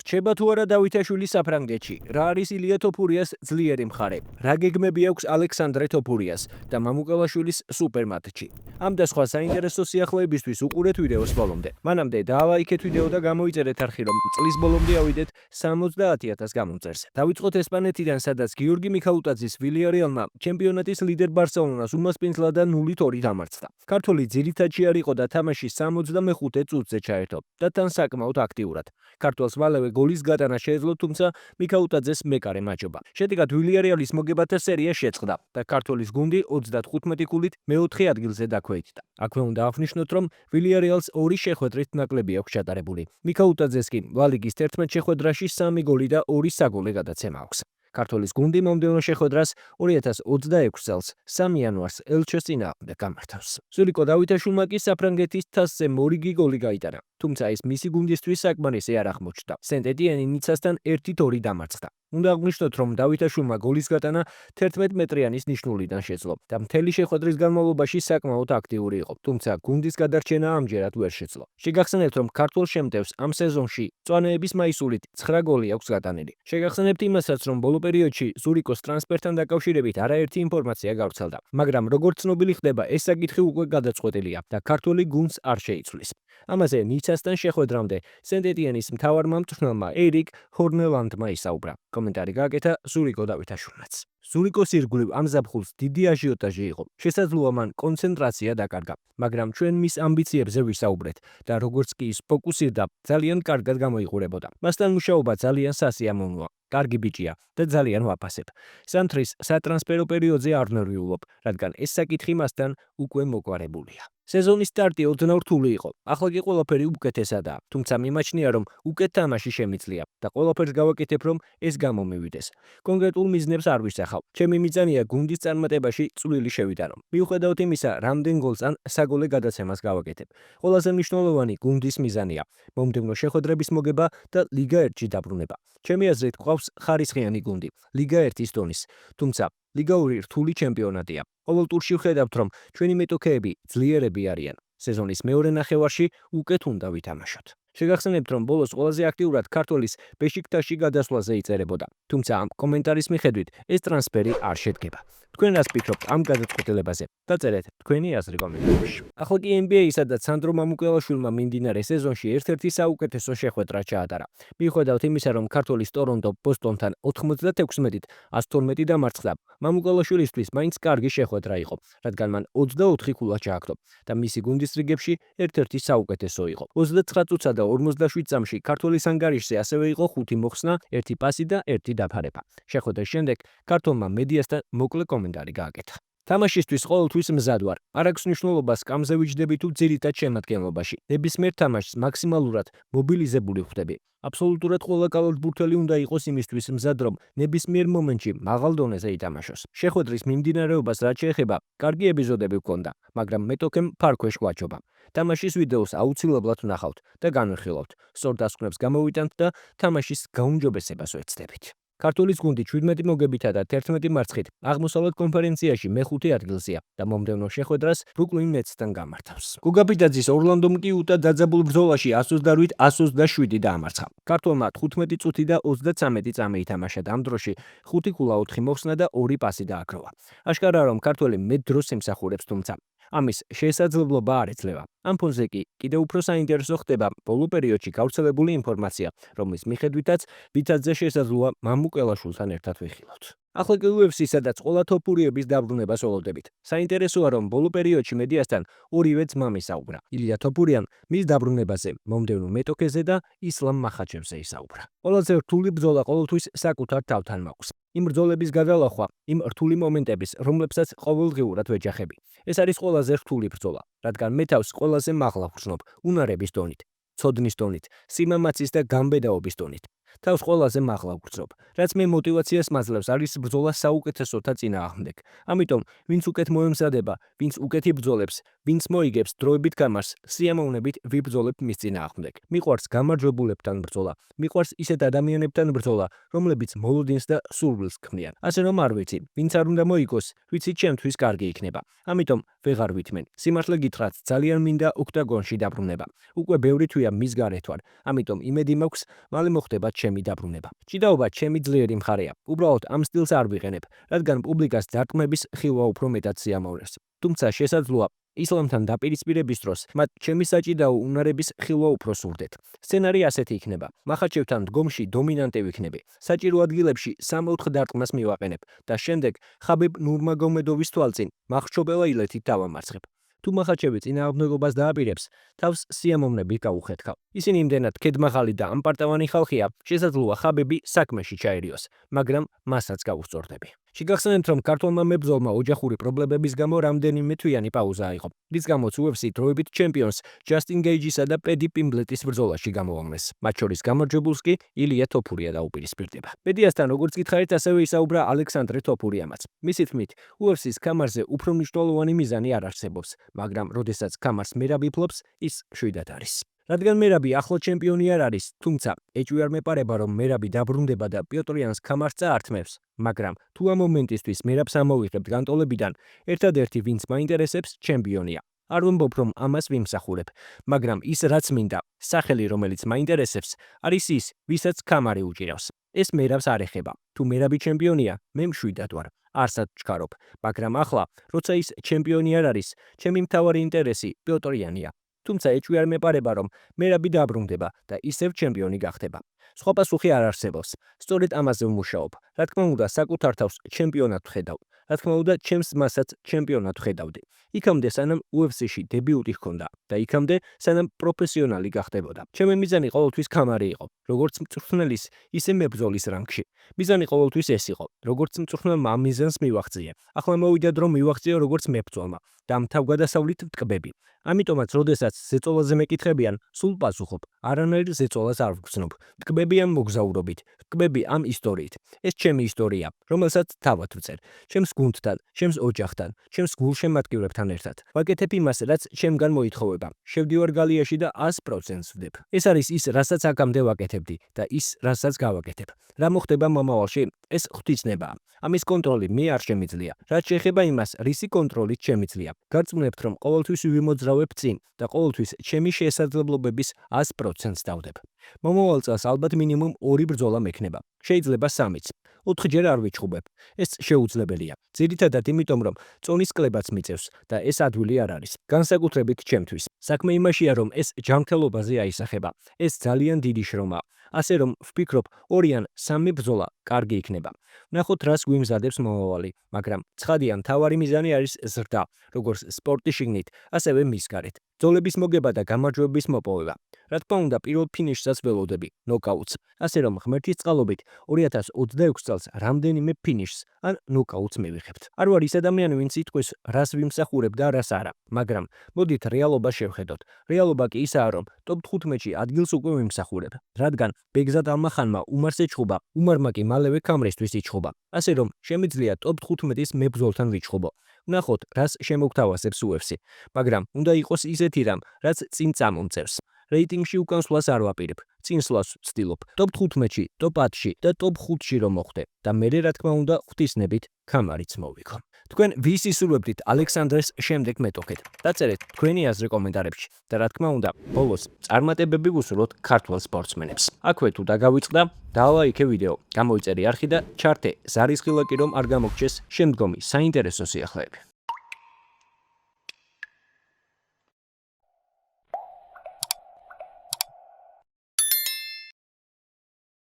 რჩება თუ არა დავითაშვილი საფრანგეთში, რა არის ილია თოფურიას ძლიერი მხარე, რა გეგმები აქვს ალექსანდრე თოფურიას და მამუკელაშვილის სუპერმატჩი. ამ და სხვა საინტერესო სიახლეებისთვის უყურეთ ვიდეოს ბოლომდე. მანამდე დაალაიქეთ ვიდეო და გამოიწერეთ არხი, რომ წლის ბოლომდე ავიდეთ 70,000 გამომწერს. დავიწყოთ ესპანეთიდან, სადაც გიორგი მიხაუტაძის ვილიარეალმა ჩემპიონატის ლიდერ ბარსელონას უმასპინძლა და 0-2 დამარცხდა. ქართველი ძირითადში არ იყო და თამაში 65 წუთზე ჩაერთო და თან საკმაოდ აქტიურად. ქართველს მალევე გოლის გატანა შეეძლო, თუმცა მიხაუტაძეს მეკარე მაჯობა. შედეგად ვილიარეალის მოგებათა სერია შეწყდა და ქართველის გუნდი 35 ქულით მეოთხე ადგილზე დაქვეითდა. აქვე უნდა აღნიშნოთ, რომ ვილიარეალს 2 შეხვედრით ნაკლები აქვს ჩატარებული. მიხაუტაძეს კი ლა-ლიგის 11 შეხვედრაში 3 გოლი და 2 საგოლე გადაცემა აქვს. ქართველის გუნდი მომდევნო შეხვედრას 2026 წელს 3 იანვარს ელჩეს წინააღმდეგ გამართავს. სულიკო დავითაშვილმა კი საფრანგეთის თასზე მორიგი გოლი გაიტანა, თუმცა ეს მისი გუნდისთვის საკმარისი არ აღმოჩნდა. სენტ-ეტიენი ნიცასთან 1-2 დამარცხდა. უნდა აღნიშნოთ, რომ დავითაშვილმა გოლის გატანა 11 მეტრიანის ნიშნულიდან შეძლო და მთელი შეხვედრის განმავლობაში საკმაოდ აქტიური იყო, თუმცა გუნდის გადარჩენა ამჯერად ვერ შეძლო. შეგახსენებთ, რომ ქართველ შემტევს ამ სეზონში მწვანეების მაისურით 9 გოლი აქვს გატანილი. შეგახსენებთ იმასაც, რომ ბოლო პერიოდში ზურიკოს ტრანსფერთან დაკავშირებით არაერთი ინფორმაცია გავრცელდა, მაგრამ როგორც ცნობილი ხდება, ეს საკითხი უკვე გადაწყვეტილია და ქართველი გუნდს არ შეიცვლის. ამაზე ნიცასთან შეხვედრამდე სენტ-ეტიენის მთავარმა მწვრთნელმა ერიკ ჰორნელანდმა ისაუბრა. კომენტარი გააკეთა ზურიკო დავითაშვილმაც. ზურიკოს ირგვლივ ამ ზაფხულს დიდი აჟიოტაჟი იყო. შესაძლოა მან კონცენტრაცია დაკარგა, მაგრამ ჩვენ მის ამბიციებზე ვისაუბრეთ და როგორც კი ის ფოკუსირდა, ძალიან კარგად გამოიყურებოდა. მასთან მუშაობა ძალიან სასიამოვნოა. კარგი ბიჭია და ძალიან ვაფასებ. სამთრის სატრანსფერო პერიოდზე არ ნერვიულობ, რადგან ეს საკითხი მასთან უკვე მოგვარებულია. სეზონის სტარტი ოდნავ რთული იყო. ახლა კი ყველაფერი უკეთესადაა, თუმცა მიმაჩნია, რომ უკეთ თამაში შემიძლია და ყველაფერს გავაკეთებ, რომ ეს გამომივიდეს. კონკრეტულ მიზნებს არ ვისახავ. ჩემი მიზანია გუნდის წარმატებაში წვლილი შევიტანო. მიუხედავად იმისა, რამდენ გოლს ან საგოლე გადაცემას გავაკეთებ. ყველაზე მნიშვნელოვანი გუნდის მიზანია. მომდევნო შეხვედრების მოგება და ლიგა 1-ში დაბრუნება. ჩემი აზრით, გვყავს ხარისხიანი გუნდი, ლიგა 1-ის დონის, თუმცა ლიგა 2 რთული ჩემპიონატია. ყოველ ტურში ვხედავთ, რომ ჩვენი მეტოქეები ძლიერები არიან. სეზონის მეორე ნახევარში უკეთ უნდა ვითამაშოთ. შეგახსენებთ, რომ ბოლოს ყველაზე აქტიურად ქართველის ბეშიქტაში გადასვლაზე იწერებოდა, თუმცა ამ კომენტარის მიხედვით ეს ტრანსფერი არ შედგება. თქვენ რას ფიქრობთ ამ გადაწყვეტილებაზე? დაწერეთ თქვენი აზრი კომენტარებში. ახლა კი NBA, სადაც სანდრო მამუკელაშვილმა მიმდინარე სეზონში ერთ-ერთი საუკეთესო შეხვედრა ჩაატარა. მიუხედავად იმისა, რომ ქართველის ტორონტო ბოსტონთან 96-ით 112 დამარცხდა, მამუკელაშვილისთვის მაინც კარგი შეხვედრა იყო, რადგან მან 24 ქულა ჩააგდო და მისი გუნდის რიგებში ერთ-ერთი საუკეთესო იყო. 29 წუთსა და 47 წამში ქართველის ანგარიშზე ასევე იყო 5 მოხსნა, 1 პასი და 1 დაფარება. შეხვედრის შემდეგ ქართველმა მედიასთან მოკლე კომენტარი გააკეთა. თამაშისთვის ყოველთვის მზად ვარ. არ აქვს მნიშვნელობა სკამზე ვიჯდები თუ ძირითად შემადგენლობაში. ნებისმიერ თამაშს მაქსიმალურად მობილიზებული ვხდები. აბსოლუტურად ყველა კალათბურთელი უნდა იყოს იმისთვის მზად, რომ ნებისმიერ მომენტში მაღალ დონეზე ითამაშოს. შეხვედრის მიმდინარეობას რაც შეეხება, კარგი ეპიზოდები გვქონდა, მაგრამ მეტოქემ ფარქვეშ გვაჯობა. თამაშის ვიდეოს აუცილებლად ვნახავთ და განვიხილავთ. სწორ დასკვნებს გამოვიტანთ და თამაშის გაუმჯობესებას ვეცდებით. ქართულის გუნდი 17 მოგებითა და 11 მარცხით აღმოსავლეთ კონფერენციაში მეხუთე ადგილზეა და მომდევნო შეხვედრას ბრუკლინ ნეტსთან გამართავს. გუგაბიდაძის ორლანდომ კი უტა დაძაბულ ბრძოლაში 128-127 დაამარცხა. ქართველმა 15 წუთი და 33 წამი ითამაშა და ამ დროში 5 ქულა 4 მოხსნა და 2 პასი დააგროვა. აშკარაა, რომ ქართველი მეტ დროს ემსახურებს, თუმცა ამის შესაძლებლობა არ ეძლევა. ამ ფონზე კი კიდევ უფრო საინტერესო ხდება ბოლო პერიოდში გავრცელებული ინფორმაცია, რომლის მიხედვითაც ვიცაძე შესაძლოა მამუკელაშვილთან ერთად ვიხილავთ. ახლა კი UFC, სადაც ყველა თოფურიების დაბრუნებას ველოდებით. საინტერესოა, რომ ბოლო პერიოდში მედიასთან ორივე ძმა მისაუბრა. ილია თოფურიან მის დაბრუნებაზე, მომდევნო მეტოქეზე და ისლამ მახაჩევზე ისაუბრა. ყველაზე რთული ბრძოლა ყოველთვის საკუთარ თავთან მაქვს. იმ ბრძოლების გადალახვა, იმ რთული მომენტების, რომლებსაც ყოველდღიურად ვეჯახები. ეს არის ყველაზე რთული ბრძოლა, რადგან მე თავს ყველაზე მაღლა ვგრძნობ, უნარების დონით, ცოდნის დონით, სიმამაცის და გამბედაობის დონით. თავს ყველაზე მაღლა ვგრძნობ. რაც მე მოტივაციას მაძლევს არის ბრძოლა საუკეთესოთა წინააღმდეგ. ამიტომ ვინც უკეთ მოემზადება, ვინც უკეთი ბრძოლებს, ვინც მოიგებს დროებით გამარს, სიამოვნებით ვიბრძოლებთ მის წინააღმდეგ. მიყვარს გამარჯვებულებთან ბრძოლა. მიყვარს ისეთ ადამიანებთან ბრძოლა, რომლებიც მოლოდინს და სურვილს ქმნიან. ასე რომ არ ვიცი, ვინც არ უნდა მოიგოს, ვიცი ჩემთვის კარგი იქნება. ამიტომ ვეღარ ვითმენ. სიმართლე გითხრათ, ძალიან მინდა ოქტაგონში დაბრუნება. უკვე ბევრი თვეა მის გარეთ ვარ. ამიტომ იმედი მაქვს, მალე მოხდება ჩემი დაბრუნება. ჭიდაობა ჩემი ძლიერი მხარეა. უბრალოდ ამ სტილს არ ვიყენებ, რადგან პუბლიკას დარტყმების ხილვა უფრო მეტად სიამოვნებს. თუმცა შესაძლოა ისლამთან დაპირისპირების დროს მათ ჩემი საჭიდაო უნარების ხილვა უფრო სურდეთ. სცენარი ასეთი იქნება. მახაჩევთან დგომში დომინანტი ვიქნები. საჭირო ადგილებში 3-4 დარტყმას მივაყენებ და შემდეგ ხაბიბ ნურმაგომედოვის თვალწინ მახრჩობელა ილეთით დავამარცხებ. თუ მახაჩევი წინააღმდეგობას დააპირებს, თავს სიამოვნებით გაუხეთქავ. ისინი იმდენად ქედმაღალი და ამპარტავანი ხალხია, შესაძლოა ხაბიბი საქმეში ჩაერიოს, მაგრამ მასაც გავუსწორდები. შეგახსენებთ, რომ ქართველმა მებრძოლმა ოჯახური პრობლემების გამო რამდენიმე თვიანი პაუზა აიღო, რის გამოც UFC დროებით ჩემპიონს ჯასტინ გეიჯისა და პედი პიმბლეტის ბრძოლაში გამოამლეს. მათ შორის გამარჯვებულს კი ილია თოფურია დაუპირისპირდება. პედიასთან როგორც გითხარით, ასევე ისაუბრა ალექსანდრე თოფურიამაც. მისი თქმით, UFC-ს ქამარზე უფრო მნიშვნელოვანი მიზანი არ არსებობს, მაგრამ როდესაც ქამარს მერაბი ფლობს, ის შვიდად არის. რადგან მერაბი ახლო ჩემპიონი არ არის, თუმცა ეჭვი არ მეპარება, რომ მერაბი დაბრუნდება და პიოტრიანს ქამარს წაართმევს, მაგრამ თუ ამ მომენტისთვის მერაბს ამოვიღებთ განტოლებიდან, ერთადერთი ვინც მაინტერესებს ჩემპიონია. არ ვამბობ, რომ ამას ვიმსახურებ, მაგრამ ის რაც მინდა, სახელი რომელიც მაინტერესებს, არის ის, ვისაც ქამარი უჭირავს. ეს მერაბს არ ეხება. თუ მერაბი ჩემპიონია, მე მშვიდად ვარ. არსად ვჩქარობ, მაგრამ ახლა, როცა ის ჩემპიონი არ არის, ჩემი მთავარი ინტერესი პიოტრიანია. თუმცა ეჭვი არ მეპარება, რომ მერაბი დაბრუნდება და ისევ ჩემპიონი გახდება. სხვა პასუხი არ არსებობს. სწორედ ამაზე ვმუშაობ. რა თქმა უნდა, საკუთარ თავს ჩემპიონად ვხედავ. რა თქმა უნდა, ჩემს მასაც ჩემპიონად ვხედავდი. იქამდე, სანამ UFC-ში დებიუტი ჰქონდა და იქამდე, სანამ პროფესიონალი გახდებოდა. ჩემი მიზანი ყოველთვის ქამარი იყო, როგორც მწვრთნელის, ისე მებრძოლის რანგში. მიზანი ყოველთვის ეს იყო, როგორც მწვრთნელმა ამ მიზანს მივაღწია. ახლა მოვიდა დრო მივაღწიო როგორც მებრძოლმა და თავგადასავლით ვტკბები. ამიტომაც, როდესაც ზეწოლაზე მეკითხებიან, სულ პასუხობ, არანაირ ზეწოლას არ ვგრძნობ. ვტკბები ამ მოგზაურობით, ვტკბები ამ ისტორიით. ეს ჩემი ისტორია, რომელსაც თავად ვწერ. ჩემს გუნდთან, ჩემს ოჯახთან, ჩემს გულშემატკივრებთან ერთად. ვაკეთებ იმას, რაც ჩემგან მოითხოვება. შევდივარ გალიაში და 100%-ს ვდებ. ეს არის ის, რასაც აქამდე ვაკეთებდი და ის, რასაც გავაკეთებ. რა მოხდება მომავალში? ეს ღვთისნებაა. ამის კონტროლი მე არ შემიძლია. რაც შეეხება იმას, რისი კონტროლით შემიძლია. გარწმუნებთ, რომ ყოველთვის ვიმოძრავებ წინ და ყოველთვის ჩემი შესაძლებლობების 100%-ს დავდებ. მომავალ წელს ალბათ მინიმუმ 2 ბრძოლა მექნება. შეიძლება 3-იც. 4-ჯერ არ ვიჩხუბებ. ეს შეუძლებელია. ძირითადად იმიტომ, რომ წონის კლებაც მიწევს და ეს ადვილი არ არის. განსაკუთრებით ჩემთვის. საქმე იმაშია, რომ ეს ჯანმრთელობაზე აისახება. ეს ძალიან დიდი შრომაა. ასე რომ ვფიქრობ, 2 ან 3 ბრძოლა კარგი იქნება. ვნახოთ, რას გვიმზადებს მომავალი, მაგრამ ცხადია, მთავარი მიზანი არის ზრდა, როგორც სპორტის შიგნით, ასევე მის გარეთ. ბრძოლების მოგება და გამარჯვების მოპოვება. რა თქმა უნდა, პირველ ფინიშსაც ველოდები, ნოკაუტს. ასე რომ ღმერთის წყალობით 2026 წელს რამდენიმე ფინიშს ან ნოკაუტს მივიღებთ. არ ვარ ის ადამიანი, ვინც იტყვის, რას ვიმსახურებ და რას არა, მაგრამ მოდით რეალობას შევხედოთ. რეალობა კი ისაა, რომ ტოპ 15-ში ადგილს უკვე ვიმსახურებ, რადგან ბეგზად ალმახანმა უმარს ეჩხუბა, უმარმა კი მალევე ქამრისთვის იჩხუბა. ასე რომ შემიძლია ტოპ 15-ის მებრძოლთან ვიჩხუბო. ვნახოთ, რას შემოგთავაზებს UFC, მაგრამ უნდა იყოს ისეთი რამ, რაც წინ წამომწევს. რეიტინგში უკანსვლას არ ვაპირებ, წინსვლას ვცდილობ. ტოპ 15-ში, ტოპ 10-ში და ტოპ 5-ში რომ მოხვდე და მე რა თქმა უნდა ღვთისნებით ქამარიც მოვიქო. თქვენ ვის ისურვებდით ალექსანდრეს შემდეგ მეტოქეთ? დაწერეთ თქვენი აზრი კომენტარებში და რა თქმა უნდა, ბოლოს წარმატებები ვუსურვოთ ქართველ სპორტსმენებს. აქვე თუ დაგავიწყდა, დალაიქე ვიდეო, გამოიწერე არხი და ჩართე ზარისხილაკი, რომ არ გამოგჩეს შემდგომი საინტერესო სიახლეები.